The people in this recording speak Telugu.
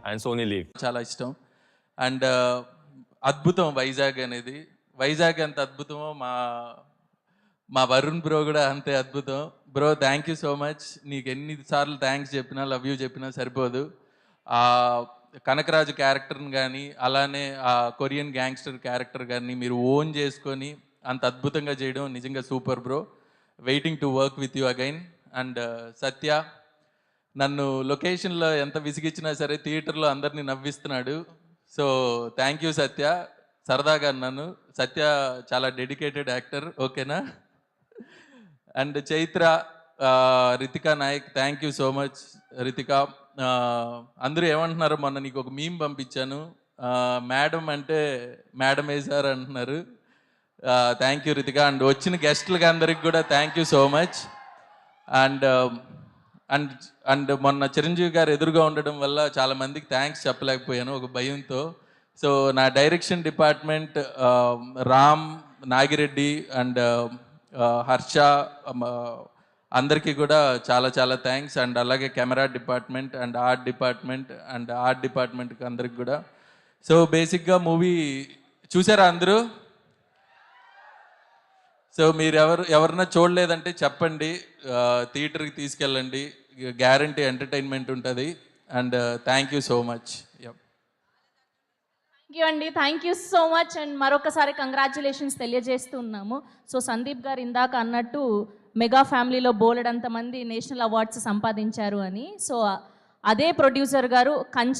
and Sony Leave. చాలా ఇష్టం. అండ్ అద్భుతం వైజాగ్ అనేది. వైజాగ్ ఎంత అద్భుతమో మా వరుణ్ బ్రో కూడా అంతే అద్భుతం. Bro thank you so much. నీకు ఎన్నిసార్లు థ్యాంక్స్ చెప్పినా, లవ్ యూ చెప్పినా సరిపోదు. కనకరాజు క్యారెక్టర్ని కానీ, అలానే ఆ కొరియన్ గ్యాంగ్స్టర్ క్యారెక్టర్ కానీ మీరు ఓన్ చేసుకొని అంత అద్భుతంగా చేయడం నిజంగా super bro. Waiting to work with you again. And Satya నన్ను లొకేషన్లో ఎంత విసిగిచ్చినా సరే థియేటర్లో అందరినీ నవ్విస్తున్నాడు. So thank you Satya. సరదాగా అన్నాను. సత్య చాలా డెడికేటెడ్ యాక్టర్, ఓకేనా? And Chaitra, Ritika Nayak, thank you so much Ritika. అందరూ ఏమంటున్నారు, మొన్న నీకు ఒక మీమ్ పంపించాను, మేడం అంటే మేడం వేసారు అంటున్నారు. Thank you Ritika. అండ్ వచ్చిన గెస్టులకి అందరికి కూడా thank you so much. And and and మొన్న చిరంజీవి గారు ఎదురుగా ఉండడం వల్ల చాలామందికి థ్యాంక్స్ చెప్పలేకపోయాను ఒక భయంతో. సో నా direction department Ram, Nagireddy and Harsha అందరికీ కూడా చాలా చాలా థ్యాంక్స్. అండ్ అలాగే కెమెరా డిపార్ట్మెంట్ అండ్ ఆర్ట్ డిపార్ట్మెంట్కి అందరికి కూడా. సో బేసిక్గా మూవీ చూసారా అందరూ? సో మీరు ఎవరన్నా చూడలేదంటే చెప్పండి, థియేటర్కి తీసుకెళ్ళండి, గ్యారంటీ ఎంటర్టైన్మెంట్ ఉంటుంది. And thank you so much. Thank you అండి, thank you so much. And మరొకసారి కంగ్రాచులేషన్స్ తెలియజేస్తూ ఉన్నాము. సో సందీప్ గారు ఇందాక అన్నట్టు మెగా ఫ్యామిలీలో బోలెడంతమంది నేషనల్ అవార్డ్స్ సంపాదించారు అని. సో అదే ప్రొడ్యూసర్ గారు కంచె